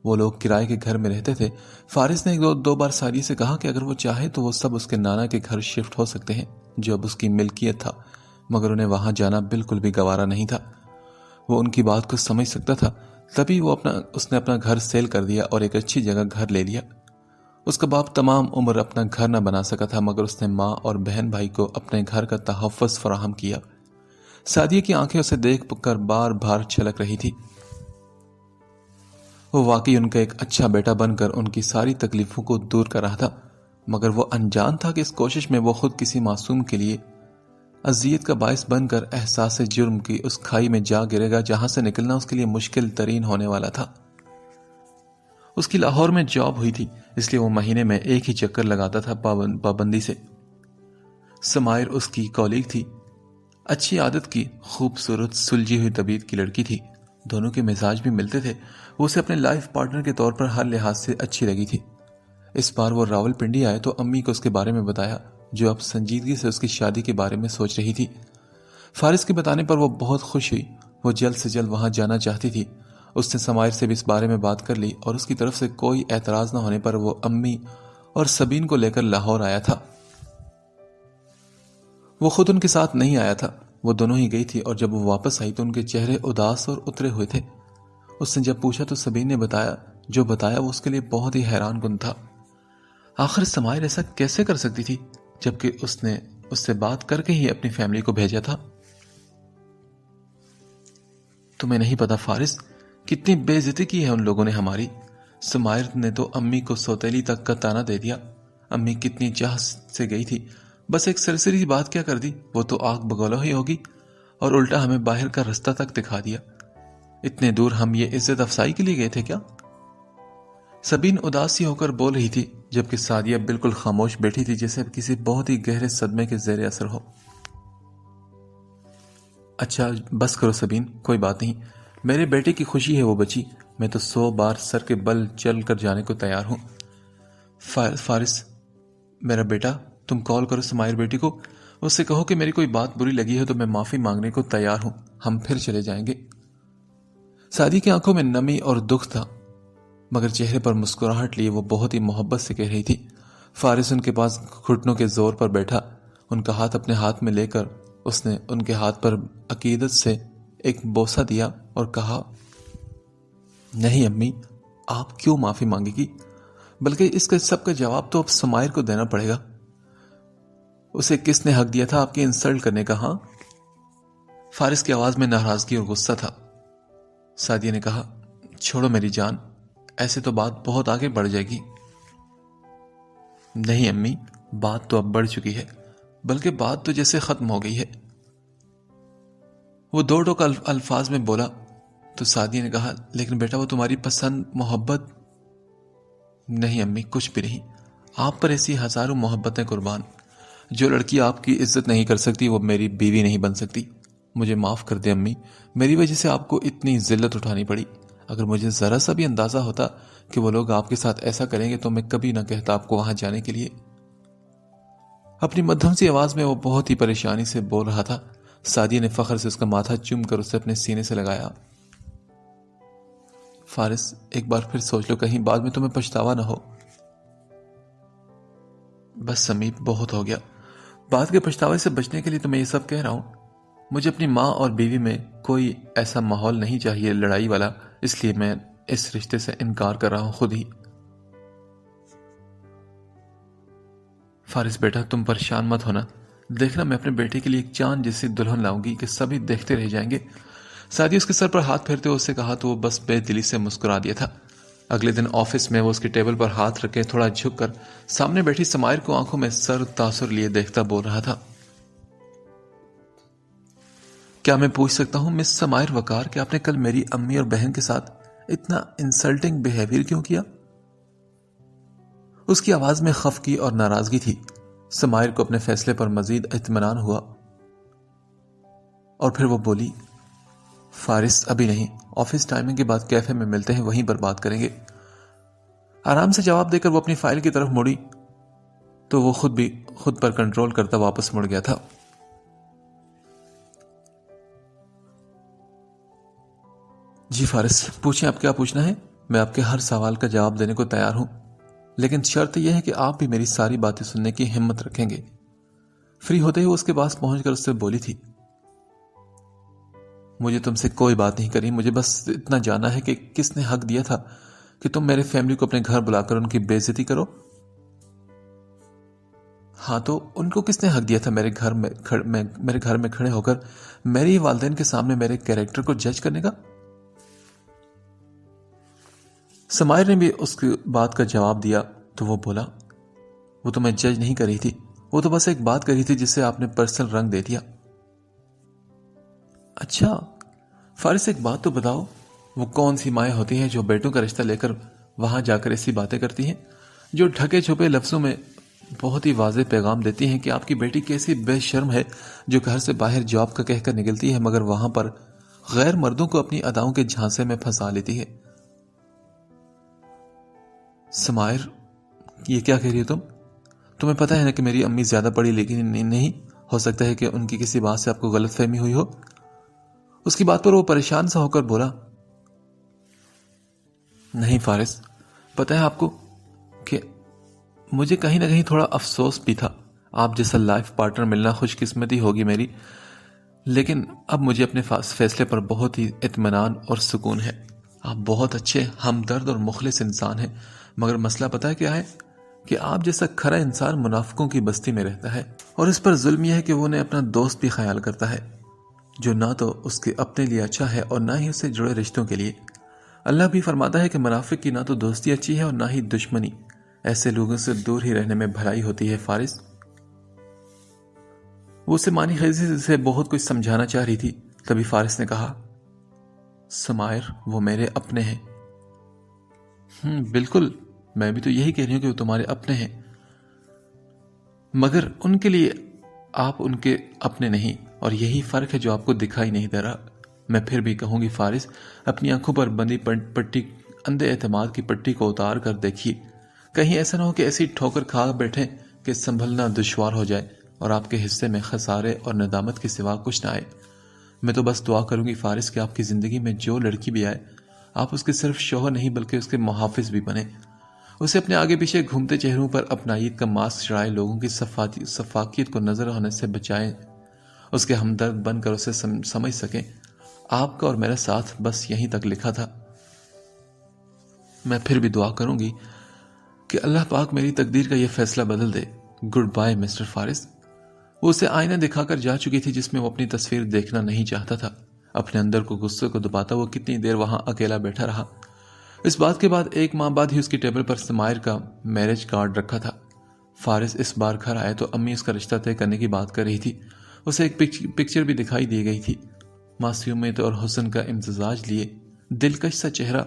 S1: وہ لوگ کرائے کے گھر میں رہتے تھے۔ فارس نے دو بار سعدیہ سے کہا کہ اگر وہ چاہے تو وہ سب اس کے نانا کے گھر شفٹ ہو سکتے ہیں جو اب اس کی ملکیت تھا، مگر انہیں وہاں جانا بالکل بھی گوارا نہیں تھا۔ وہ ان کی بات کو سمجھ سکتا تھا، تبھی اس نے اپنا گھر سیل کر دیا اور ایک اچھی جگہ گھر لے لیا۔ اس کا باپ تمام عمر اپنا گھر نہ بنا سکا تھا، مگر اس نے ماں اور بہن بھائی کو اپنے گھر کا تحفظ فراہم کیا۔ سعدیہ کی آنکھیں اسے دیکھ کر بار بار چھلک رہی تھی۔ وہ واقعی ان کا ایک اچھا بیٹا بن کر ان کی ساری تکلیفوں کو دور کر رہا تھا، مگر وہ انجان تھا کہ اس کوشش میں وہ خود کسی معصوم کے لیے اذیت کا باعث بن کر احساس جرم کی اس کھائی میں جا گرے گا جہاں سے نکلنا اس کے لیے مشکل ترین ہونے والا تھا۔ اس کی لاہور میں جاب ہوئی تھی، اس لیے وہ مہینے میں ایک ہی چکر لگاتا تھا پابندی سے۔ سمائر اس کی کولیگ تھی، اچھی عادت کی، خوبصورت سلجھی ہوئی طبیعت کی لڑکی تھی۔ دونوں کے مزاج بھی ملتے تھے۔ وہ اسے اپنے لائف پارٹنر کے طور پر ہر لحاظ سے اچھی لگی تھی۔ اس بار وہ راول پنڈی آئے تو امی کو اس کے بارے میں بتایا، جو اب سنجیدگی سے اس کی شادی کے بارے میں سوچ رہی تھی۔ فارس کے بتانے پر وہ بہت خوش ہوئی۔ وہ جلد سے جلد وہاں جانا چاہتی تھی۔ اس نے سمائر سے بھی اس بارے میں بات کر لی اور اس کی طرف سے کوئی اعتراض نہ ہونے پر وہ امی اور سبین کو لے کر لاہور آیا تھا۔ وہ خود ان کے ساتھ نہیں آیا تھا، وہ دونوں ہی گئی تھی، اور جب وہ واپس آئی تو ان کے چہرے اداس اور اترے ہوئے تھے۔ اس نے جب پوچھا تو سبین نے جو بتایا وہ اس کے لیے بہت ہی حیران کن تھا۔ آخر سمائر ایسا کیسے کر سکتی تھی جبکہ اس نے اس سے بات کر کے ہی اپنی فیملی کو بھیجا تھا؟ تمہیں نہیں پتا فارس، کتنی بے عزتی کی ہے ان لوگوں نے ہماری۔ سمائر نے تو امی کو سوتیلی تک کا تانا دے دیا۔ امی کتنی چاہ سے گئی تھی، بس ایک سرسری بات کیا کر دی، وہ تو آگ بگولا ہی ہوگی، اور الٹا ہمیں باہر کا رستہ تک دکھا دیا۔ اتنے دور ہم یہ عزت افزائی کے لیے گئے تھے کیا؟ سبین اداسی ہو کر بول رہی تھی، جبکہ سعدیہ بالکل خاموش بیٹھی تھی، جیسے کسی بہت ہی گہرے صدمے کے زیر اثر ہو۔ اچھا بس کرو سبین، کوئی بات نہیں، میرے بیٹے کی خوشی ہے وہ بچی، میں تو 100 بار سر کے بل چل کر جانے کو تیار ہوں۔ فارس میرا بیٹا، تم کال کرو سمائر بیٹی کو، اس سے کہو کہ میری کوئی بات بری لگی ہے تو میں معافی مانگنے کو تیار ہوں، ہم پھر چلے جائیں گے۔ سعدیہ کی آنکھوں میں نمی اور دکھ تھا، مگر چہرے پر مسکراہٹ لیے وہ بہت ہی محبت سے کہہ رہی تھی۔ فارس ان کے پاس گھٹنوں کے زور پر بیٹھا، ان کا ہاتھ اپنے ہاتھ میں لے کر اس نے ان کے ہاتھ پر عقیدت سے ایک بوسہ دیا اور کہا، نہیں امی، آپ کیوں معافی مانگے گی؟ بلکہ اس کا سب کا جواب تو اب سمائر کو دینا پڑے گا۔ اسے کس نے حق دیا تھا آپ کی انسلٹ کرنے کا؟ ہاں؟ فارس کی آواز میں ناراضگی اور غصہ تھا۔ سعدیہ نے کہا، چھوڑو میری جان، ایسے تو بات بہت آگے بڑھ جائے گی۔ نہیں امی، بات تو اب بڑھ چکی ہے، بلکہ بات تو جیسے ختم ہو گئی ہے۔ وہ دو ٹوک الفاظ میں بولا تو سعدیہ نے کہا، لیکن بیٹا وہ تمہاری پسند محبت؟ نہیں امی، کچھ بھی نہیں، آپ پر ایسی ہزاروں محبتیں قربان۔ جو لڑکی آپ کی عزت نہیں کر سکتی وہ میری بیوی نہیں بن سکتی۔ مجھے معاف کر دے امی، میری وجہ سے آپ کو اتنی ذلت اٹھانی پڑی۔ اگر مجھے ذرا سا بھی اندازہ ہوتا کہ وہ لوگ آپ کے ساتھ ایسا کریں گے تو میں کبھی نہ کہتا آپ کو وہاں جانے کے لیے۔ اپنی مدھم سی آواز میں وہ بہت ہی پریشانی سے بول رہا تھا۔ سعدیہ نے فخر سے اس کا ماتھا چوم کر اسے اپنے سینے سے لگایا۔ فارس، ایک بار پھر سوچ لو، کہیں بعد میں تمہیں پچھتاوا نہ ہو۔ بس سمیپ، بہت ہو گیا۔ بعد کے پچھتاوے سے بچنے کے لیے تو میں یہ سب کہہ رہا ہوں۔ مجھے اپنی ماں اور بیوی میں کوئی ایسا ماحول نہیں چاہیے لڑائی والا، اس لیے میں اس رشتے سے انکار کر رہا ہوں خود ہی۔ فارس بیٹا، تم پریشان مت ہونا، دیکھنا میں اپنے بیٹے کے لیے ایک چاند جیسی دلہن لاؤں گی کہ سبھی دیکھتے رہ جائیں گے۔ سعدیہ اس کے سر پر ہاتھ پھیرتے ہوئے اس سے کہا تو وہ بس بے دلی سے مسکرا دیا تھا۔ اگلے دن آفس میں وہ اس کی ٹیبل پر ہاتھ رکھے تھوڑا جھک کر سامنے بیٹھی سمائر کو آنکھوں میں سر تاثر لیے دیکھتا بول رہا تھا، کیا میں پوچھ سکتا ہوں مس سمائر وقار کہ آپ نے کل میری امی اور بہن کے ساتھ اتنا انسلٹنگ بیہیویئر کیوں کیا؟ اس کی آواز میں خفگی اور ناراضگی تھی۔ سمائر کو اپنے فیصلے پر مزید اطمینان ہوا اور پھر وہ بولی، فارس ابھی نہیں، آفس ٹائمنگ کے بعد کیفے میں ملتے ہیں، وہیں پر بات کریں گے۔ آرام سے جواب دے کر وہ اپنی فائل کی طرف مڑی تو وہ خود پر کنٹرول کرتا واپس مڑ گیا تھا۔ جی فارس، پوچھیں آپ کیا پوچھنا ہے، میں آپ کے ہر سوال کا جواب دینے کو تیار ہوں، لیکن شرط یہ ہے کہ آپ بھی میری ساری باتیں سننے کی ہمت رکھیں گے۔ فری ہوتے ہی وہ اس کے پاس پہنچ کر اس سے بولی تھی، مجھے تم سے کوئی بات نہیں کرنی، مجھے بس اتنا جاننا ہے کہ کس نے حق دیا تھا کہ تم میرے فیملی کو اپنے گھر بلا کر ان کی بے عزتی کرو؟ ہاں تو ان کو کس نے حق دیا تھا میرے گھر میں کھڑے ہو کر میری والدین کے سامنے میرے کیریکٹر کو جج کرنے کا؟ سمائر نے بھی اس کی بات کا جواب دیا تو وہ بولا، وہ تو میں جج نہیں کر رہی تھی، وہ تو بس ایک بات کری تھی جس سے آپ نے پرسنل رنگ دے دیا۔ اچھا فارس، ایک بات تو بتاؤ، وہ کون سی مائیں ہوتی ہیں جو بیٹوں کا رشتہ لے کر وہاں جا کر ایسی باتیں کرتی ہیں، جو ڈھکے چھپے لفظوں میں بہت ہی واضح پیغام دیتی ہیں کہ آپ کی بیٹی کیسی بے شرم ہے جو گھر سے باہر جاب کا کہہ کر نکلتی ہے مگر وہاں پر غیر مردوں کو اپنی اداؤں کے جھانسے میں پھنسا لیتی ہے۔ سمائر، یہ کیا کہہ رہی ہو تمہیں پتہ ہے نا کہ میری امی زیادہ پڑھی لکھی نہیں، ہو سکتا ہے کہ ان کی کسی بات سے آپ کو غلط فہمی ہوئی ہو۔ اس کی بات پر وہ پریشان سا ہو کر بولا، نہیں فارس، پتہ ہے آپ کو کہ مجھے کہیں نہ کہیں تھوڑا افسوس بھی تھا، آپ جیسا لائف پارٹنر ملنا خوش قسمتی ہوگی میری، لیکن اب مجھے اپنے فیصلے پر بہت ہی اطمینان اور سکون ہے۔ آپ بہت اچھے، ہمدرد اور مخلص انسان ہیں، مگر مسئلہ پتہ ہے کیا ہے کہ آپ جیسا کھرا انسان منافقوں کی بستی میں رہتا ہے، اور اس پر ظلم یہ ہے کہ وہ انہیں اپنا دوست بھی خیال کرتا ہے، جو نہ تو اس کے اپنے لیے اچھا ہے اور نہ ہی اس سے جڑے رشتوں کے لیے۔ اللہ بھی فرماتا ہے کہ منافق کی نہ تو دوستی اچھی ہے اور نہ ہی دشمنی، ایسے لوگوں سے دور ہی رہنے میں بھلائی ہوتی ہے۔ فارس، وہ اسے مانی خیزی سے بہت کچھ سمجھانا چاہ رہی تھی، تبھی فارس نے کہا، سمائر وہ میرے اپنے ہیں۔ بالکل، میں بھی تو یہی کہہ رہی ہوں کہ وہ تمہارے اپنے ہیں، مگر ان کے لیے آپ ان کے اپنے نہیں، اور یہی فرق ہے جو آپ کو دکھائی نہیں دے رہا۔ میں پھر بھی کہوں گی فارس، اپنی آنکھوں پر بندی پٹی، اندھے اعتماد کی پٹی کو اتار کر دیکھیے، کہیں ایسا نہ ہو کہ ایسی ٹھوکر کھا بیٹھیں کہ سنبھلنا دشوار ہو جائے اور آپ کے حصے میں خسارے اور ندامت کے سوا کچھ نہ آئے۔ میں تو بس دعا کروں گی فارس کہ آپ کی زندگی میں جو لڑکی بھی آئے، آپ اس کے صرف شوہر نہیں بلکہ اس کے محافظ بھی بنے، اسے اپنے آگے پیچھے گھومتے چہروں پر اپنائیت کا ماسک چڑھائے، لوگوں کی سفاکیت کو نظر ہونے سے بچائیں، اس کے ہمدرد بن کر اسے سمجھ سکیں۔ آپ کا اور میرا ساتھ بس یہیں تک لکھا تھا۔ میں پھر بھی دعا کروں گی کہ اللہ پاک میری تقدیر کا یہ فیصلہ بدل دے۔ گڈ بائے مسٹر فارس۔ وہ اسے آئینہ دکھا کر جا چکی تھی جس میں وہ اپنی تصویر دیکھنا نہیں چاہتا تھا۔ اپنے اندر کو غصے کو دباتا وہ کتنی دیر وہاں اکیلا بیٹھا رہا۔ اس بات کے بعد 1 ماہ بعد ہی اس کی ٹیبل پر سمائر کا میرج کارڈ رکھا تھا۔ فارس اس بار گھر آئے تو امی اس کا رشتہ طے کرنے کی بات کر رہی تھی. اسے ایک پکچر بھی دکھائی دی گئی تھی. معصومیت اور حسن کا امتزاج لیے دلکش سا چہرہ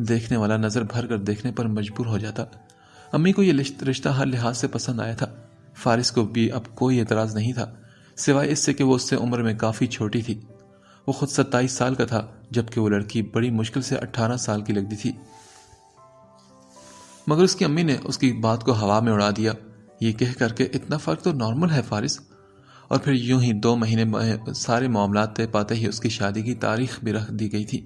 S1: دیکھنے والا نظر بھر کر دیکھنے پر مجبور ہو جاتا. امی کو یہ رشتہ ہر لحاظ سے پسند آیا تھا. فارس کو بھی اب کوئی اعتراض نہیں تھا سوائے اس سے کہ وہ اس سے عمر میں کافی چھوٹی تھی. وہ خود 27 سال کا تھا جبکہ وہ لڑکی بڑی مشکل سے 18 سال کی لگتی تھی. مگر اس کی امی نے اس کی بات کو ہوا میں اڑا دیا یہ کہہ کر کے اتنا فرق تو نارمل ہے فارس. اور پھر یوں ہی 2 مہینے سارے معاملات طے پاتے ہی اس کی شادی کی تاریخ بھی رکھ دی گئی تھی.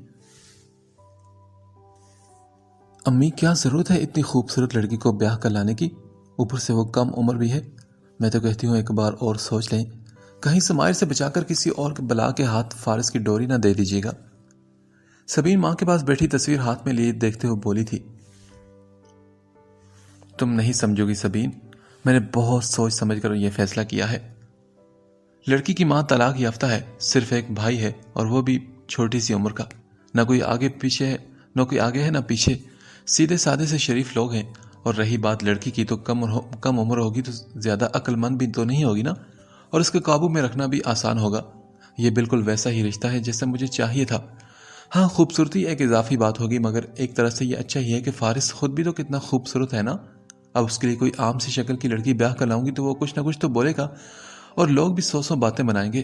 S1: امی کیا ضرورت ہے اتنی خوبصورت لڑکی کو بیاہ کر لانے کی؟ اوپر سے وہ کم عمر بھی ہے. میں تو کہتی ہوں ایک بار اور سوچ لیں. کہیں سمائر سے بچا کر کسی اور بلا کے ہاتھ فارس کی ڈوری نہ دے دیجیے گا. سبین ماں کے پاس بیٹھی تصویر ہاتھ میں لیے دیکھتے ہوئے بولی تھی. تم نہیں سمجھو گی سبین, میں نے بہت سوچ سمجھ کر یہ فیصلہ کیا ہے. لڑکی کی ماں طلاق یافتہ ہے, صرف ایک بھائی ہے اور وہ بھی چھوٹی سی عمر کا. نہ کوئی آگے ہے نہ پیچھے, سیدھے سادے سے شریف لوگ ہیں. اور رہی بات لڑکی کی تو کم عمر ہوگی تو زیادہ عقل مند بھی تو نہیں ہوگی نا, اور اس کے قابو میں رکھنا بھی آسان ہوگا. یہ بالکل ویسا ہی رشتہ ہے جیسا مجھے چاہیے تھا. ہاں خوبصورتی ایک اضافی بات ہوگی, مگر ایک طرح سے یہ اچھا ہی ہے کہ فارس خود بھی تو کتنا خوبصورت ہے نا. اب اس کے لیے کوئی عام سی شکل کی لڑکی بیاہ کر لاؤں گی تو وہ کچھ نہ کچھ تو بولے گا اور لوگ بھی 100 باتیں بنائیں گے.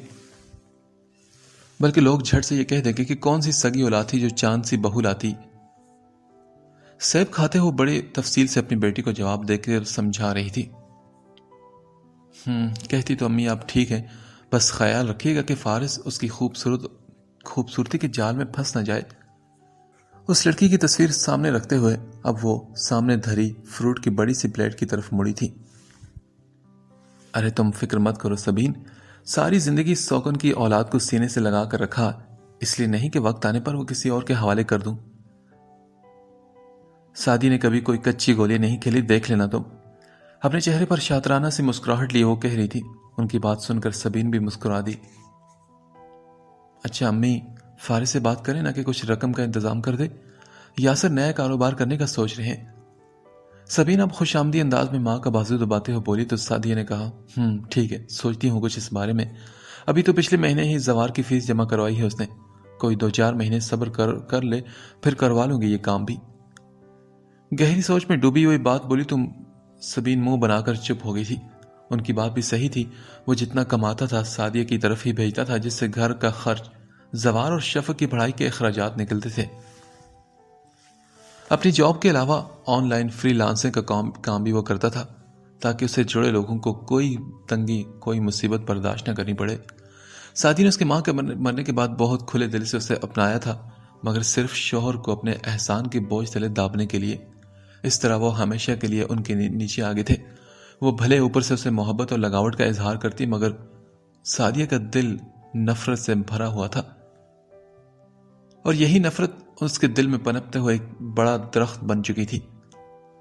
S1: بلکہ لوگ جھٹ سے یہ کہہ دیں گے کہ کون سی سگی اولاد تھی جو چاند سی بہو لاتی. سیب کھاتے ہوئے بڑے تفصیل سے اپنی بیٹی کو جواب دے کر سمجھا رہی تھی. کہتی تو امی آپ ٹھیک ہیں, بس خیال رکھیے گا کہ فارس اس کی خوبصورتی کے جال میں پھنس نہ جائے. اس لڑکی کی تصویر سامنے رکھتے ہوئے اب وہ سامنے دھری فروٹ کی بڑی سی پلیٹ کی طرف مڑی تھی. ارے تم فکر مت کرو سبین, ساری زندگی سوکن کی اولاد کو سینے سے لگا کر رکھا, اس لیے نہیں کہ وقت آنے پر وہ کسی اور کے حوالے کر دوں. سادی نے کبھی کوئی کچی گولی نہیں کھیلی, دیکھ لینا تم. اپنے چہرے پر شاطرانہ سی مسکراہٹ لیے وہ کہہ رہی تھی. ان کی بات سن کر سبین بھی مسکرا دی. اچھا امی, فارس سے بات کریں نا کہ کچھ رقم کا انتظام کر دے. یاسر نیا کاروبار کرنے کا سوچ رہے ہیں. سبین اب خوش آمدی انداز میں ماں کا بازو دباتے ہوئے بولی تو سعدیہ نے کہا ٹھیک ہے, سوچتی ہوں کچھ اس بارے میں. ابھی تو پچھلے مہینے ہی زوار کی فیس جمع کروائی ہے اس نے. کوئی 2-4 مہینے صبر کر لے, پھر کروا لوں گی یہ کام بھی. گہری سوچ میں ڈوبی ہوئی بات بولی تو سبین منہ بنا کر چپ ہو گئی تھی. ان کی بات بھی صحیح تھی. وہ جتنا کماتا تھا سعدیہ کی طرف ہی بھیجتا تھا, جس سے گھر کا خرچ, زوار اور شفق کی پڑھائی کے اخراجات نکلتے تھے. اپنی جاب کے علاوہ آن لائن فری لانسنگ کا کام بھی وہ کرتا تھا تاکہ اسے جڑے لوگوں کو کوئی تنگی, کوئی مصیبت برداشت نہ کرنی پڑے. سعدیہ نے اس کے ماں کے مرنے کے بعد بہت کھلے دل سے اسے اپنایا تھا, مگر صرف شوہر کو اپنے احسان کے بوجھ تلے دابنے کے لیے. اس طرح وہ ہمیشہ کے لیے ان کے نیچے آگے تھے. وہ بھلے اوپر سے اسے محبت اور لگاوٹ کا اظہار کرتی, مگر سعدیہ کا دل نفرت سے بھرا ہوا تھا, اور یہی نفرت اس کے دل میں پنپتے ہوئے ایک بڑا درخت بن چکی تھی.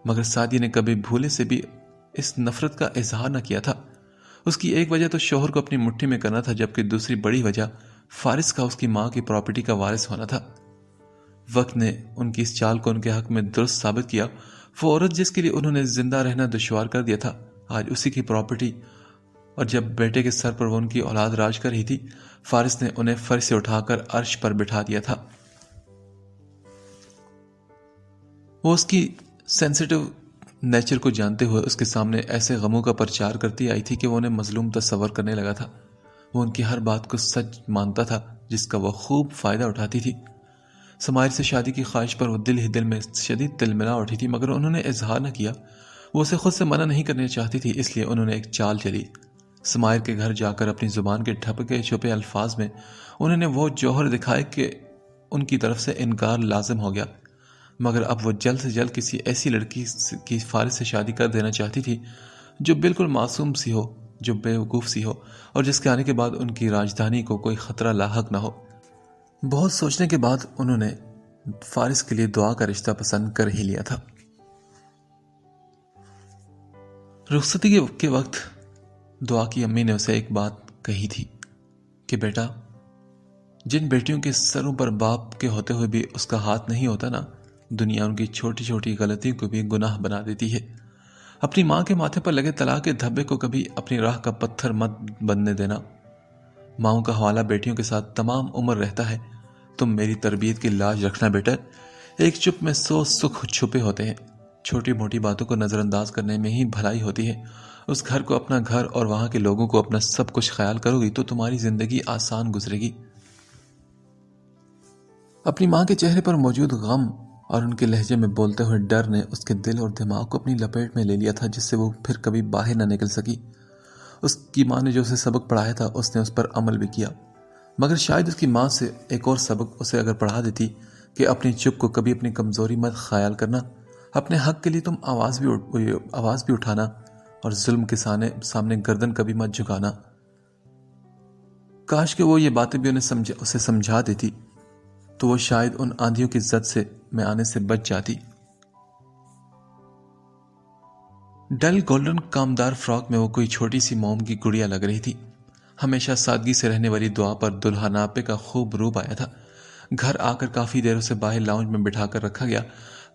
S1: مگر سعدیہ نے کبھی بھولے سے بھی اس نفرت کا اظہار نہ کیا تھا. اس کی ایک وجہ تو شوہر کو اپنی مٹھی میں کرنا تھا, جبکہ دوسری بڑی وجہ فارس کا اس کی ماں کی پراپرٹی کا وارث ہونا تھا. وقت نے ان کی اس چال کو ان کے حق میں درست ثابت کیا. وہ عورت جس کے لیے انہوں نے زندہ رہنا دشوار کر دیا تھا, آج اسی کی پراپرٹی, اور جب بیٹے کے سر پر وہ ان کی اولاد راج کر رہی تھی, فارس نے انہیں فرش سے اٹھا کر عرش پر بٹھا دیا تھا. وہ اس کی سینسیٹیو نیچر کو جانتے ہوئے اس کے سامنے ایسے غموں کا پرچار کرتی آئی تھی کہ وہ انہیں مظلوم تصور کرنے لگا تھا. وہ ان کی ہر بات کو سچ مانتا تھا جس کا وہ خوب فائدہ اٹھاتی تھی. سمائر سے شادی کی خواہش پر وہ دل ہی دل میں شدید تلملا اٹھی تھی, مگر انہوں نے اظہار نہ کیا. وہ اسے خود سے منع نہیں کرنا چاہتی تھی, اس لیے انہوں نے ایک چال چلی. سمائر کے گھر جا کر اپنی زبان کے ٹھپکے چھپے الفاظ میں انہوں نے وہ جوہر دکھائے کہ ان کی طرف سے انکار لازم ہو گیا. مگر اب وہ جلد سے جلد کسی ایسی لڑکی کی فارس سے شادی کر دینا چاہتی تھی جو بالکل معصوم سی ہو, جو بے وقوف سی ہو, اور جس کے آنے کے بعد ان کی راجدھانی کو کوئی خطرہ لاحق نہ ہو. بہت سوچنے کے بعد انہوں نے فارس کے لیے دعا کا رشتہ پسند کر ہی لیا تھا. رخصتی کے وقت دعا کی امی نے اسے ایک بات کہی تھی کہ بیٹا, جن بیٹیوں کے سروں پر باپ کے ہوتے ہوئے بھی اس کا ہاتھ نہیں ہوتا نا, دنیا ان کی چھوٹی چھوٹی غلطیوں کو بھی گناہ بنا دیتی ہے. اپنی ماں کے ماتھے پر لگے طلاق کے دھبے کو کبھی اپنی راہ کا پتھر مت بننے دینا۔ ماؤں کا حوالہ بیٹیوں کے ساتھ تمام عمر رہتا ہے۔ تم میری تربیت کی لاج رکھنا بیٹا۔ ایک چپ میں 100 سکھ چھپے ہوتے ہیں۔ چھوٹی موٹی باتوں کو نظر انداز کرنے میں ہی بھلائی ہوتی ہے۔ اس گھر کو اپنا گھر اور وہاں کے لوگوں کو اپنا سب کچھ خیال کرو گی تو تمہاری زندگی آسان گزرے گی۔ اپنی ماں کے چہرے پر موجود غم اور ان کے لہجے میں بولتے ہوئے ڈر نے اس کے دل اور دماغ کو اپنی لپیٹ میں لے لیا تھا، جس سے وہ پھر کبھی باہر نہ نکل سکی۔ اس کی ماں نے جو اسے سبق پڑھایا تھا اس نے اس پر عمل بھی کیا، مگر شاید اس کی ماں سے ایک اور سبق اسے اگر پڑھا دیتی کہ اپنی چپ کو کبھی اپنی کمزوری مت خیال کرنا، اپنے حق کے لیے تم آواز بھی اٹھانا اور ظلم کے سامنے گردن کبھی مت جھکانا۔ کاش کہ وہ یہ باتیں بھی اسے سمجھا دیتی تو وہ شاید ان آندھیوں کی زد میں آنے سے بچ جاتی۔ ڈل گولڈن کامدار فراک میں وہ کوئی چھوٹی سی موم کی گڑیا لگ رہی تھی۔ ہمیشہ سادگی سے رہنے والی دعا پر دلہا ناپے کا خوب روپ آیا تھا۔ گھر آ کر کافی دیر اسے باہر لاؤنج میں بٹھا کر رکھا گیا۔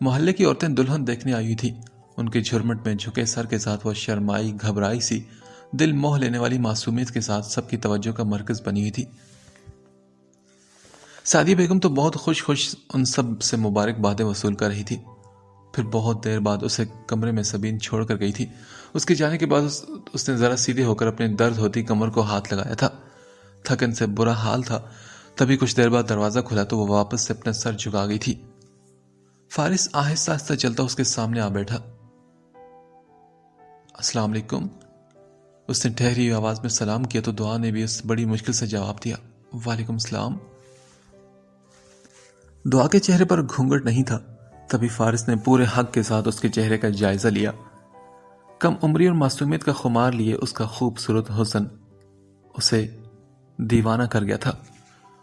S1: محلے کی عورتیں دلہن دیکھنے آئی ہوئی تھی۔ ان کے جھرمٹ میں جھکے سر کے ساتھ وہ شرمائی گھبرائی سی دل موہ لینے والی معصومیت کے ساتھ سب کی توجہ کا مرکز بنی ہوئی تھی۔ سعدیہ بیگم تو بہت خوش ان سب سے مبارکبادیں وصول کر رہی تھی۔ پھر بہت دیر بعد اسے کمرے میں سبین چھوڑ کر گئی تھی۔ اس کے جانے کے بعد اس نے ذرا سیدھے ہو کر اپنے درد ہوتی کمر کو ہاتھ لگایا تھا۔ تھکن سے برا حال تھا۔ تبھی کچھ دیر بعد دروازہ کھلا تو وہ واپس سے اپنا سر جھکا گئی تھی۔ فارس آہستہ آہستہ چلتا اس کے سامنے آ بیٹھا۔ السلام علیکم۔ اس نے ٹھہری ہوئی آواز میں سلام کیا تو دعا نے بھی اس بڑی مشکل سے جواب دیا، وعلیکم السلام۔ دعا کے چہرے پر گھونگھٹ نہیں تھا۔ تبھی فارس نے پورے حق کے ساتھ اس کے چہرے کا جائزہ لیا۔ کم عمری اور معصومیت کا خمار لیے اس کا خوبصورت حسن اسے دیوانہ کر گیا تھا۔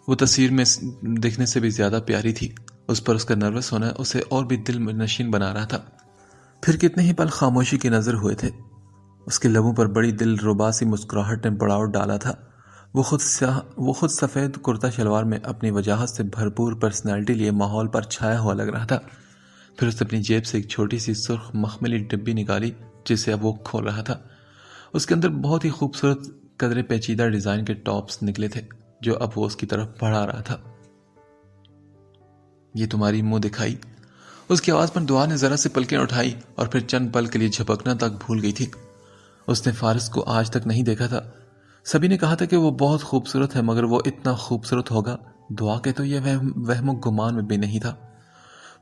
S1: وہ تصویر میں دیکھنے سے بھی زیادہ پیاری تھی۔ اس پر اس کا نروس ہونا اسے اور بھی دل نشین بنا رہا تھا۔ پھر کتنے ہی پل خاموشی کی نظر ہوئے تھے۔ اس کے لبوں پر بڑی دل ربا سی مسکراہٹ نے بڑاؤ ڈالا تھا۔ وہ خود سفید کرتا شلوار میں اپنی وجاہت سے بھرپور پرسنالٹی لیے ماحول پر چھایا ہوا لگ رہا تھا۔ پھر اس نے اپنی جیب سے ایک چھوٹی سی سرخ مخملی ڈبی نکالی جسے اب وہ کھول رہا تھا۔ اس کے اندر بہت ہی خوبصورت قدرے پیچیدہ ڈیزائن کے ٹاپس نکلے تھے جو اب وہ اس کی طرف بڑھا رہا تھا۔ یہ تمہاری منہ دکھائی؟ اس کی آواز پر دعا نے ذرا سے پلکیں اٹھائی اور پھر چند پل کے لیے جھپکنا تک بھول گئی تھی۔ اس نے فارس کو آج تک نہیں دیکھا تھا۔ سبھی نے کہا تھا کہ وہ بہت خوبصورت ہے، مگر وہ اتنا خوبصورت ہوگا دعا کے تو یہ وہم و گمان میں بھی نہیں تھا۔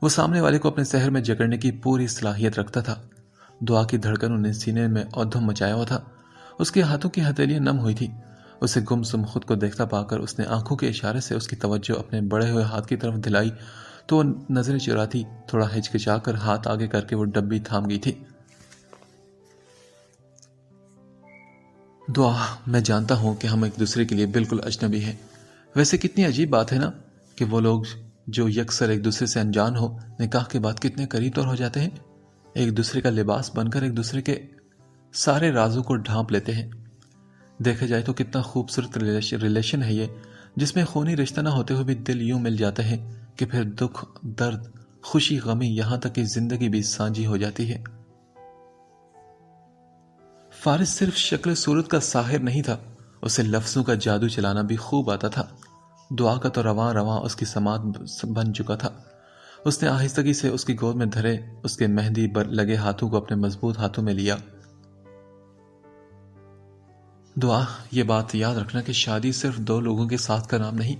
S1: وہ سامنے والے کو اپنے سحر میں جکڑنے کی پوری صلاحیت رکھتا تھا۔ دعا کی دھڑکنوں نے سینے میں ادھم مچایا ہوا تھا۔ اس کے ہاتھوں کی ہتھیلیاں نم ہوئی تھی۔ اسے گمسم خود کو دیکھتا پا کر اس نے آنکھوں کے اشارے سے اس کی توجہ اپنے بڑے ہوئے ہاتھ کی طرف دلائی تو وہ نظریں چراتی تھوڑا ہچکچا کر ہاتھ آگے کر کے وہ ڈبی تھام گئی تھی۔ دعا، میں جانتا ہوں کہ ہم ایک دوسرے کے لیے بالکل اجنبی ہیں۔ ویسے کتنی عجیب بات ہے نا کہ وہ لوگ جو یکسر ایک دوسرے سے انجان ہو نکاح کے بعد کتنے قریب طور ہو جاتے ہیں، ایک دوسرے کا لباس بن کر ایک دوسرے کے سارے رازوں کو ڈھانپ لیتے ہیں۔ دیکھا جائے تو کتنا خوبصورت ریلیشن ہے یہ، جس میں خونی رشتہ نہ ہوتے ہوئے بھی دل یوں مل جاتے ہیں کہ پھر دکھ، درد، خوشی، غمی، یہاں تک کہ زندگی بھی سانجھی ہو جاتی ہے۔ فارس صرف شکل صورت کا ساحر نہیں تھا، اسے لفظوں کا جادو چلانا بھی خوب آتا تھا۔ دعا کا تو رواں رواں اس کی سماعت بن چکا تھا۔ اس نے آہستگی سے اس کی گود میں دھرے اس کے مہندی لگے ہاتھوں کو اپنے مضبوط ہاتھوں میں لیا۔ دعا، یہ بات یاد رکھنا کہ شادی صرف دو لوگوں کے ساتھ کا نام نہیں،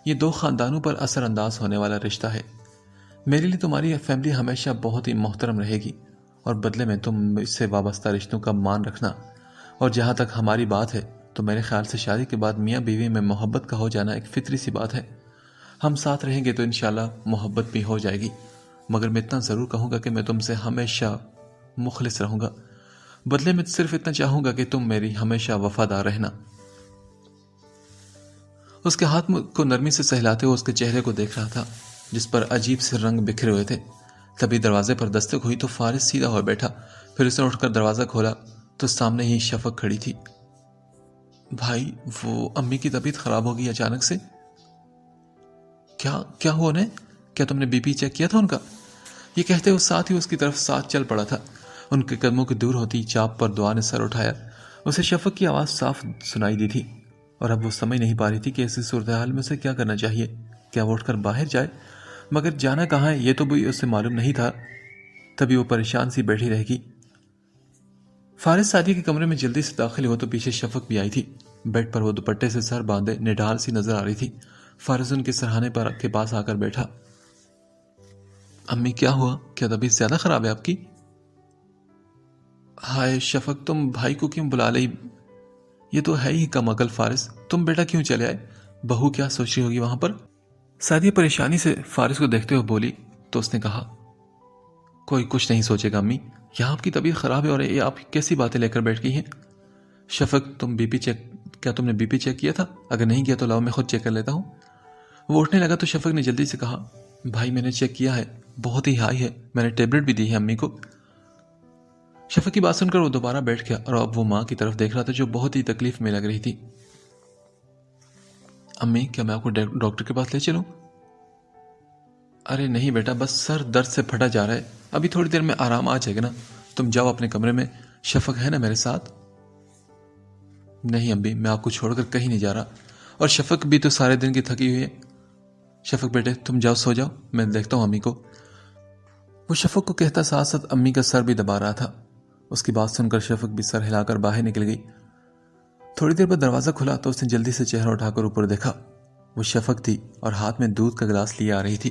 S1: یہ دو خاندانوں پر اثر انداز ہونے والا رشتہ ہے۔ میرے لیے تمہاری فیملی ہمیشہ بہت ہی محترم رہے گی اور بدلے میں تم اس سے وابستہ رشتوں کا مان رکھنا۔ اور جہاں تک ہماری بات ہے تو میرے خیال سے شادی کے بعد میاں بیوی میں محبت کا ہو جانا ایک فطری سی بات ہے۔ ہم ساتھ رہیں گے تو انشاءاللہ محبت بھی ہو جائے گی، مگر میں اتنا ضرور کہوں گا کہ میں تم سے ہمیشہ مخلص رہوں گا۔ بدلے میں صرف اتنا چاہوں گا کہ تم میری ہمیشہ وفادار رہنا۔ اس کے ہاتھ کو نرمی سے سہلاتے ہوئے اس کے چہرے کو دیکھ رہا تھا جس پر عجیب سے رنگ بکھرے ہوئے تھے۔ تبھی دروازے پر دستک ہوئی تو فارس سیدھا ہو بیٹھا۔ پھر اس نے اٹھ کر دروازہ کھولا تو سامنے ہی شفق کھڑی تھی۔ بھائی، وہ امی کی طبیعت خراب ہو گئی اچانک سے؟ کیا ہوا انہیں؟ کیا تم نے بی پی چیک کیا تھا ان کا؟ یہ کہتے ہوئے ساتھ ہی اس کی طرف ساتھ چل پڑا تھا۔ ان کے قدموں کی دور ہوتی چاپ پر دعا نے سر اٹھایا۔ اسے شفق کی آواز صاف سنائی دی تھی اور اب وہ سمجھ نہیں پا رہی تھی کہ ایسی صورتحال میں اسے کیا کرنا چاہیے۔ کیا وہ اٹھ کر باہر جائے؟ مگر جانا کہاں ہے یہ تو بھی اسے معلوم نہیں تھا۔ تبھی وہ پریشان سی بیٹھی رہ گئی۔ فارس سعدیہ کے کمرے میں جلدی سے داخل ہوا تو پیچھے شفق بھی آئی تھی۔ بیڈ پر وہ دوپٹے سے سر باندھے نڈال سی نظر آ رہی تھی۔ فارس ان کے سرہانے پر کے پاس آ کر بیٹھا۔ امی کیا ہوا؟ کیا طبیعت زیادہ خراب ہے آپ کی؟ ہائے شفق، تم بھائی کو کیوں بلا لئی؟ یہ تو ہے ہی کم عقل فارس، تم بیٹا کیوں چلے آئے؟ بہو کیا سوچ رہی ہوگی وہاں پر؟ سعدیہ پریشانی سے فارس کو دیکھتے ہوئے بولی تو اس نے کہا کوئی کچھ نہیں سوچے گا امی، یہاں آپ کی طبیعت خراب ہے اور یہ آپ کیسی باتیں لے کر بیٹھ گئی ہیں؟ شفق تم کیا تم نے بی پی چیک کیا تھا؟ اگر نہیں کیا تو لاؤ میں خود چیک کر لیتا ہوں۔ وہ اٹھنے لگا تو شفق نے جلدی سے کہا بھائی میں نے چیک کیا ہے، بہت ہی ہائی ہے، میں نے ٹیبلٹ بھی دی ہے امی کو۔ شفق کی بات سن کر وہ دوبارہ بیٹھ گیا اور اب وہ ماں کی طرف دیکھ رہا تھا جو بہت ہی تکلیف میں لگ رہی تھی۔ امی کیا میں آپ کو ڈاکٹر کے پاس لے چلوں؟ ارے نہیں بیٹا، بس سر درد سے پھٹا جا رہا ہے، ابھی تھوڑی دیر میں آرام آ جائے گا نا، تم جاؤ اپنے کمرے میں، شفق ہے نا میرے ساتھ؟ نہیں امی، میں آپ کو چھوڑ کر کہیں نہیں جا رہا، اور شفق بھی تو سارے دن کی تھکی ہوئی ہے۔ شفق بیٹے تم جاؤ سو جاؤ، میں دیکھتا ہوں امی کو۔ وہ شفق کو کہتا ساتھ ساتھ امی کا سر بھی دبا رہا تھا۔ اس کی بات سن کر شفق بھی سر ہلا کر باہر نکل گئی۔ تھوڑی دیر بعد دروازہ کھلا تو اس نے جلدی سے چہرہ اٹھا کر اوپر دیکھا۔ وہ شفق تھی اور ہاتھ میں دودھ کا گلاس لیے آ رہی تھی۔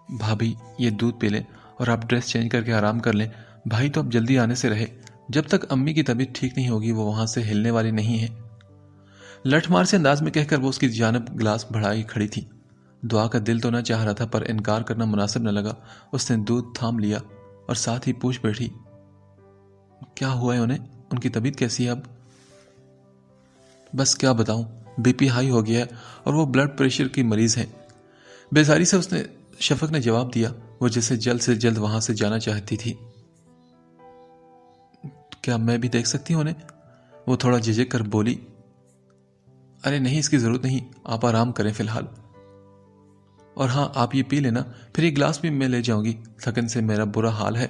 S1: بھابھی یہ دودھ پی لیں اور آپ ڈریس چینج کر کے آرام کر لیں، بھائی تو اب جلدی آنے سے رہے، جب تک امی کی طبیعت ٹھیک نہیں ہوگی وہ وہاں سے ہلنے والی نہیں ہے۔ لٹھ مار سے انداز میں کہہ کر وہ اس کی جانب گلاس بڑھائی کھڑی تھی۔ دعا کا دل تو نہ چاہ رہا تھا پر انکار کرنا مناسب نہ لگا۔ اس نے دودھ تھام لیا اور ساتھ ہی پوچھ بیٹھی کیا ہوا ہے انہیں؟ ان کی طبیعت کیسی ہے اب؟ بس کیا بتاؤں، بی پی ہائی ہو گیا ہے اور وہ بلڈ پریشر کی مریض ہیں۔ بیزاری سے اس نے شفق نے جواب دیا، وہ جسے جلد سے جلد وہاں سے جانا چاہتی تھی۔ کیا میں بھی دیکھ سکتی ہوں انہیں؟ وہ تھوڑا جھجک کر بولی ارے نہیں، اس کی ضرورت نہیں، آپ آرام کریں فی الحال، اور ہاں آپ یہ پی لینا، پھر یہ گلاس بھی میں لے جاؤں گی، تھکن سے میرا برا حال ہے۔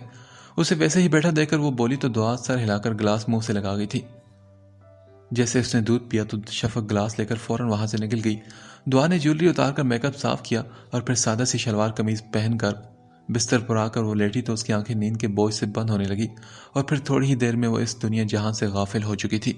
S1: اسے ویسے ہی بیٹھا دیکھ کر وہ بولی تو دعا سر ہلا کر گلاس منہ سے لگا گئی تھی۔ جیسے اس نے دودھ پیا تو شفق گلاس لے کر فوراً وہاں سے نکل گئی۔ دعا نے جیولری اتار کر میک اپ صاف کیا اور پھر سادہ سی شلوار قمیض پہن کر بستر پر آ کر وہ لیٹی تو اس کی آنکھیں نیند کے بوجھ سے بند ہونے لگی اور پھر تھوڑی ہی دیر میں وہ اس دنیا جہاں سے غافل ہو چکی تھی۔